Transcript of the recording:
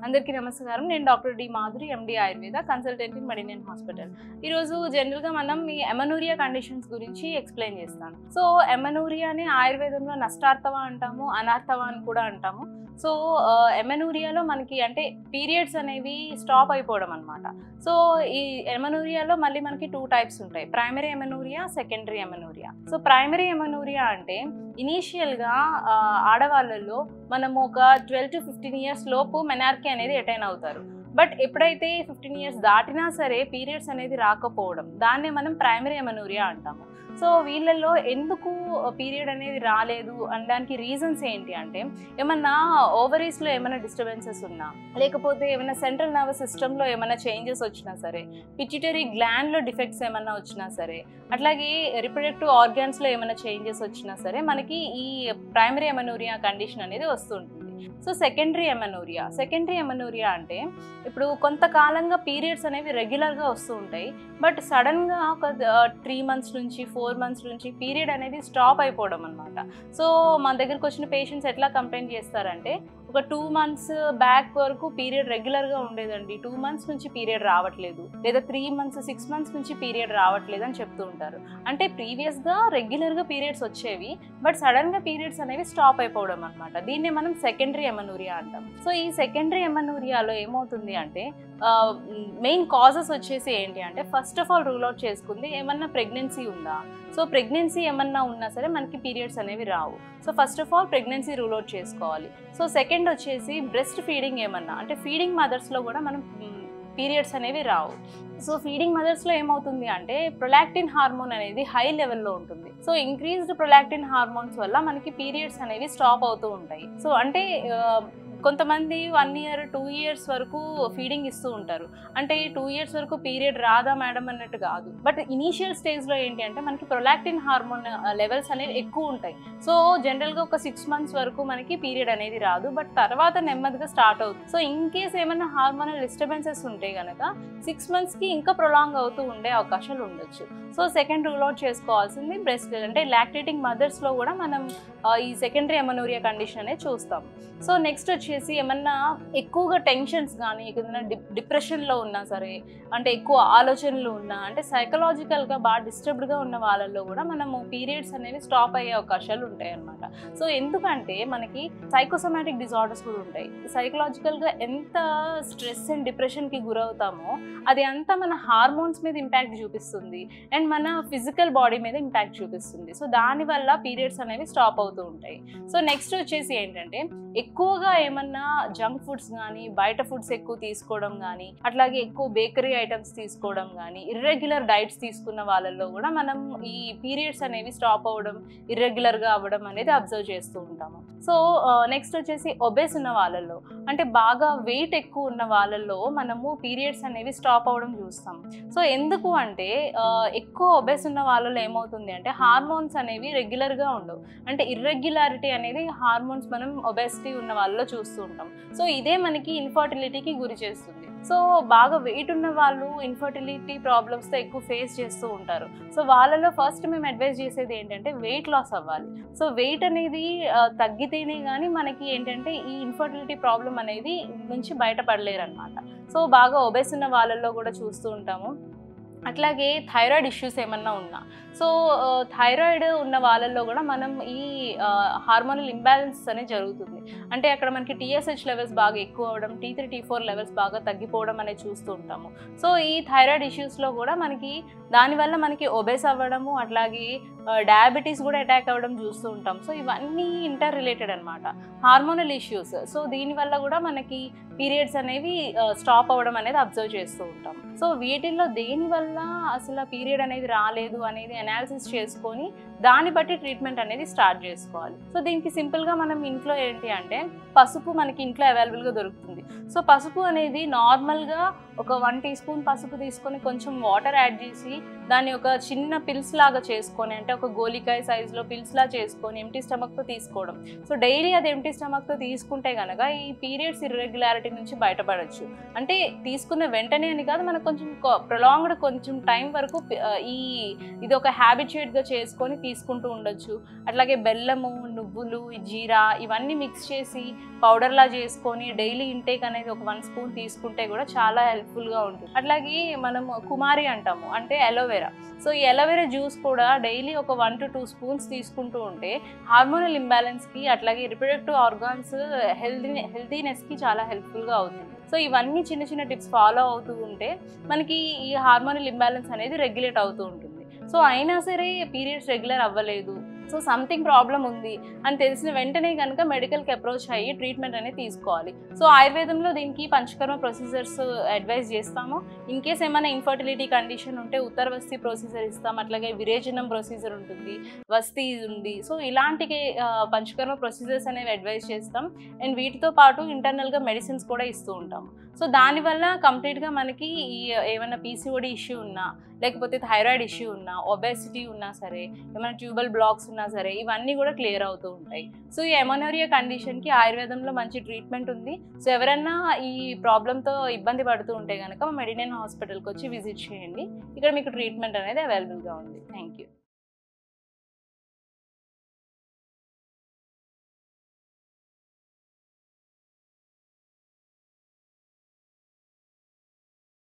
అందరికీ నమస్కారం. నేను doctor D Madhuri, MD Ayurveda, consultant in Medinian hospital. ఈరోజు జనరల్గా మనం ఈ ఎమనూరియా కండిషన్స్ గురించి ఎక్స్ప్లెయిన్ చేస్తాను. సో ఎమనూరియాని ఆయుర్వేదంలో నష్టార్థవ అంటాము, అనార్థవ అని కూడా అంటాము. సో ఎమనూరియాలో మనకి అంటే పీరియడ్స్ అనేవి స్టాప్ అయిపోవడం అనమాట. సో ఈ ఎమనూరియాలో మళ్ళీ మనకి 2 టైప్స్ ఉంటాయి, ప్రైమరీ ఎమనూరియా, సెకండరీ ఎమనూరియా. సో ప్రైమరీ ఎమనూరియా అంటే ఇనీషియల్గా ఆడవాళ్ళలో మనము ఒక 12 to 15 years లోపు మెనార్కీ అనేది అటైన్ అవుతారు. బట్ ఎప్పుడైతే 15 years దాటినా సరే పీరియడ్స్ అనేది రాకపోవడం, దాన్నే మనం ప్రైమరీ ఎమనూరియా అంటాము. సో వీళ్ళల్లో ఎందుకు పీరియడ్ అనేది రాలేదు అనడానికి రీజన్స్ ఏంటి అంటే, ఏమన్నా ఓవరీస్లో ఏమైనా డిస్టర్బెన్సెస్ ఉన్నా, లేకపోతే ఏమైనా సెంట్రల్ నర్వస్ సిస్టంలో ఏమైనా చేంజెస్ వచ్చినా సరే, పిట్యూటరీ గ్లాండ్లో డిఫెక్ట్స్ ఏమైనా వచ్చినా సరే, అట్లాగే రిప్రొడక్టివ్ ఆర్గాన్స్లో ఏమైనా చేంజెస్ వచ్చినా సరే మనకి ఈ ప్రైమరీ ఎమనూరియా కండిషన్ అనేది వస్తుంటుంది. సో సెకండరీ ఎమనూరియా అంటే ఇప్పుడు కొంతకాలంగా పీరియడ్స్ అనేవి రెగ్యులర్గా వస్తూ ఉంటాయి, బట్ సడన్గా ఒక 3 months నుంచి 4 months నుంచి పీరియడ్ అనేది స్టాప్ అయిపోవడం అనమాట. సో మన దగ్గరకు వచ్చిన పేషెంట్స్ ఎట్లా కంప్లైంట్ చేస్తారంటే, ఒక 2 months బ్యాక్ వరకు పీరియడ్ రెగ్యులర్గా ఉండేదండి, 2 months నుంచి పీరియడ్ రావట్లేదు, లేదా 3 months 6 months నుంచి పీరియడ్ రావట్లేదు అని చెప్తూ ఉంటారు. అంటే ప్రీవియస్గా రెగ్యులర్గా పీరియడ్స్ వచ్చేవి, బట్ సడన్గా పీరియడ్స్ అనేవి స్టాప్ అయిపోవడం అనమాట. దీన్నే మనం సెకండరీ ఎమనూరియా అంటాం. సో ఈ సెకండరీ ఎమనూరియాలో ఏమవుతుంది అంటే మెయిన్ కాజెస్ వచ్చేసి ఏంటి అంటే, first of all rule out చేసుకుంది ఏమన్నా ప్రెగ్నెన్సీ ఉందా. సో ప్రెగ్నెన్సీ ఏమన్నా ఉన్నా సరే మనకి పీరియడ్స్ అనేవి రావు. So first of all pregnancy rule out చేసుకోవాలి. సో సెకండ్ వచ్చేసి బ్రెస్ట్ ఫీడింగ్ ఏమన్నా అంటే ఫీడింగ్ మదర్స్లో కూడా మనం పీరియడ్స్ అనేవి రావు. సో ఫీడింగ్ మదర్స్లో ఏమవుతుంది అంటే ప్రొలాక్టిన్ హార్మోన్ అనేది హై లెవెల్లో ఉంటుంది. సో ఇంక్రీజ్డ్ ప్రొలాక్టిన్ హార్మోన్స్ వల్ల మనకి పీరియడ్స్ అనేవి స్టాప్ అవుతూ ఉంటాయి. సో అంటే కొంతమంది 1 year 2 years వరకు ఫీడింగ్ ఇస్తూ ఉంటారు. అంటే 2 years వరకు పీరియడ్ రాదా మేడం అన్నట్టు కాదు, బట్ ఇనీషియల్ స్టేజ్లో ఏంటి అంటే మనకి ప్రొలాక్టిన్ హార్మోన్ లెవెల్స్ అనేవి ఎక్కువ ఉంటాయి. సో జనరల్గా ఒక 6 months వరకు మనకి పీరియడ్ అనేది రాదు, బట్ తర్వాత నెమ్మదిగా స్టార్ట్ అవుతుంది. సో ఇన్ కేస్ ఏమైనా హార్మోనల్ డిస్టర్బెన్సెస్ ఉంటే కనుక 6 monthsకి ఇంకా ప్రొలాంగ్ అవుతూ ఉండే అవకాశాలు ఉండొచ్చు. సో సెకండ్ రూల్ అవుట్ చేసుకోవాల్సింది బ్రెస్ట్ అంటే లాక్టేటింగ్ మదర్స్లో కూడా మనం ఈ సెకండరీ ఎమనూరియా కండిషన్ అనేది చూస్తాం. సో నెక్స్ట్ వచ్చేసి ఏమన్నా ఎక్కువగా టెన్షన్స్ కానీ, ఏదైనా డిప్రెషన్లో ఉన్నా సరే, అంటే ఎక్కువ ఆలోచనలు ఉన్నా, అంటే సైకలాజికల్గా బాగా డిస్టర్బ్డ్గా ఉన్న వాళ్ళల్లో కూడా మనము పీరియడ్స్ అనేవి స్టాప్ అయ్యే అవకాశాలు ఉంటాయి అన్నమాట. సో ఎందుకంటే మనకి సైకోసోమాటిక్ డిజార్డర్స్ కూడా ఉంటాయి. సైకలాజికల్గా ఎంత స్ట్రెస్ అండ్ డిప్రెషన్కి గురవుతామో అది అంతా మన హార్మోన్స్ మీద ఇంపాక్ట్ చూపిస్తుంది అండ్ మన ఫిజికల్ బాడీ మీద ఇంపాక్ట్ చూపిస్తుంది. సో దానివల్ల పీరియడ్స్ అనేవి స్టాప్ అవుతూ ఉంటాయి. సో నెక్స్ట్ వచ్చేసి ఏంటంటే, ఎక్కువగా ఏమన్నా జంక్ ఫుడ్స్ కానీ, బయట ఫుడ్స్ ఎక్కువ తీసుకోవడం కానీ, అట్లాగే ఎక్కువ బేకరీ ఐటమ్స్ తీసుకోవడం కానీ, ఇర్రెగ్యులర్ డైట్స్ తీసుకున్న వాళ్ళల్లో కూడా మనం ఈ పీరియడ్స్ అనేవి స్టాప్ అవ్వడం, ఇర్రెగ్యులర్గా అవ్వడం అనేది అబ్జర్వ్ చేస్తూ ఉంటాము. సో నెక్స్ట్ వచ్చేసి ఒబేస్ ఉన్న వాళ్ళల్లో, అంటే బాగా వెయిట్ ఎక్కువ ఉన్న వాళ్ళల్లో మనము పీరియడ్స్ అనేవి స్టాప్ అవ్వడం చూస్తాం. సో ఎందుకు అంటే ఎక్కువ ఒబేస్ ఉన్న వాళ్ళలో ఏమవుతుంది అంటే హార్మోన్స్ అనేవి రెగ్యులర్గా ఉండవు. అంటే ఇర్రెగ్యులారిటీ అనేది హార్మోన్స్ మనం ఒబేసిటీ ఉన్న వాళ్ళలో చూస్తూ ఉంటాం. సో ఇదే మనకి ఇన్ఫర్టిలిటీకి గురి చేస్తుంది. సో బాగా వెయిట్ ఉన్న వాళ్ళు ఇన్ఫర్టిలిటీ ప్రాబ్లమ్స్తో ఎక్కువ ఫేస్ చేస్తూ ఉంటారు. సో వాళ్ళలో ఫస్ట్ మేము అడ్వైజ్ చేసేది ఏంటంటే వెయిట్ లాస్ అవ్వాలి. సో వెయిట్ అనేది తగ్గితేనే కానీ మనకి ఏంటంటే ఈ ఇన్ఫర్టిలిటీ ప్రాబ్లం అనేది నుంచి బయటపడలేరు అనమాట. సో బాగా ఒబేస్ ఉన్న వాళ్ళల్లో కూడా చూస్తూ ఉంటాము. అట్లాగే థైరాయిడ్ ఇష్యూస్ ఏమన్నా ఉన్నా, సో థైరాయిడ్ ఉన్న వాళ్ళల్లో కూడా మనం ఈ హార్మోనల్ ఇంబ్యాలెన్స్ అనేది జరుగుతుంది. అంటే అక్కడ మనకి TSH లెవెల్స్ బాగా ఎక్కువ అవ్వడం, T3 T4 లెవెల్స్ బాగా తగ్గిపోవడం అనేది చూస్తూ ఉంటాము. సో ఈ థైరాయిడ్ ఇష్యూస్లో కూడా మనకి దానివల్ల మనకి ఒబేస్ అవ్వడము, అట్లాగే డయాబెటీస్ కూడా అటాక్ అవ్వడం చూస్తూ ఉంటాం. సో ఇవన్నీ ఇంటర్ రిలేటెడ్ అనమాట, హార్మోనల్ ఇష్యూస్. సో దీనివల్ల కూడా మనకి పీరియడ్స్ అనేవి స్టాప్ అవ్వడం అనేది అబ్జర్వ్ చేస్తూ ఉంటాం. సో వీటిల్లో దేనివల్ల అసలు పీరియడ్ అనేది రాలేదు అనేది అనాలిసిస్ చేసుకొని దాన్ని బట్టి ట్రీట్మెంట్ అనేది స్టార్ట్ చేసుకోవాలి. సో దీనికి సింపుల్గా మనం ఇంట్లో ఏంటి అంటే పసుపు మనకి ఇంట్లో అవైలబుల్గా దొరుకుతుంది. సో పసుపు అనేది నార్మల్గా ఒక 1 టీ స్పూన్ పసుపు తీసుకొని కొంచెం వాటర్ యాడ్ చేసి దాన్ని ఒక చిన్న పిల్స్ లాగా చేసుకొని, అంటే ఒక గోలికాయ సైజులో పిల్స్లా చేసుకొని ఎంటీ స్టమక్తో తీసుకోవడం. సో డైలీ అది ఎంటీ స్టమక్తో తీసుకుంటే కనుక ఈ పీరియడ్స్ ఇర్రెగ్యులారిటీ నుంచి బయటపడవచ్చు. అంటే తీసుకున్న వెంటనే అని కాదు, మనకు కొంచెం ప్రొలాంగ్డ్ కొంచెం టైం వరకు ఇది ఒక హ్యాబిచుయేట్గా చేసుకొని తీసుకుంటూ ఉండొచ్చు. అట్లాగే బెల్లము, నువ్వులు, జీరా ఇవన్నీ మిక్స్ చేసి పౌడర్లా చేసుకొని డైలీ ఇంటేక్ అనేది ఒక 1 స్పూన్ తీసుకుంటే కూడా చాలా హెల్ప్ఫుల్గా ఉంటుంది. అట్లాగే మనం కుమారి అంటాము, అంటే అలోవెరా. సో ఈ అలోవెరా జ్యూస్ కూడా డైలీ ఒక 1 to 2 స్పూన్స్ తీసుకుంటూ ఉంటే హార్మోనల్ ఇంబ్యాలెన్స్కి అట్లాగే రిప్రొడక్టివ్ ఆర్గాన్స్ హెల్తీనెస్కి చాలా హెల్ప్ఫుల్గా అవుతుంది. సో ఇవన్నీ చిన్న చిన్న టిప్స్ ఫాలో అవుతూ ఉంటే మనకి ఈ హార్మోనల్ ఇంబ్యాలెన్స్ అనేది రెగ్యులేట్ అవుతూ ఉంటుంది. సో అయినా సరే పీరియడ్స్ రెగ్యులర్ అవ్వలేదు, సో సంథింగ్ ప్రాబ్లం ఉంది అని తెలిసిన వెంటనే కనుక మెడికల్కి అప్రోచ్ అయ్యి ట్రీట్మెంట్ అనేది తీసుకోవాలి. సో ఆయుర్వేదంలో దీనికి పంచకర్మ ప్రొసీజర్స్ అడ్వైజ్ చేస్తాము. ఇన్ కేస్ ఏమైనా ఇన్ఫర్టిలిటీ కండిషన్ ఉంటే ఉత్తరవస్తి ప్రొసీజర్ ఇస్తాం, అట్లాగే విరేచనం ప్రొసీజర్ ఉంటుంది, వస్తీ ఉంది. సో ఇలాంటి పంచకర్మ ప్రొసీజర్స్ అనేవి అడ్వైజ్ చేస్తాం. అండ్ వీటితో పాటు ఇంటర్నల్గా మెడిసిన్స్ కూడా ఇస్తూ ఉంటాము. సో దానివల్ల కంప్లీట్గా మనకి ఈ ఏమైనా పీసీఓడి ఇష్యూ ఉన్నా, లేకపోతే థైరాయిడ్ ఇష్యూ ఉన్నా, ఒబెసిటీ ఉన్నా సరే, ఏమైనా ట్యూబల్ బ్లాక్స్ ఉన్నా సరే, ఇవన్నీ కూడా క్లియర్ అవుతూ ఉంటాయి. సో ఈ ఎమనోరియా కండిషన్కి ఆయుర్వేదంలో మంచి ట్రీట్మెంట్ ఉంది. సో ఎవరన్నా ఈ ప్రాబ్లంతో ఇబ్బంది పడుతూ ఉంటే కనుక మెడినైన్ హాస్పిటల్కి వచ్చి విజిట్ చేయండి. ఇక్కడ మీకు ట్రీట్మెంట్ అనేది అవైలబుల్గా ఉంది. Thank you.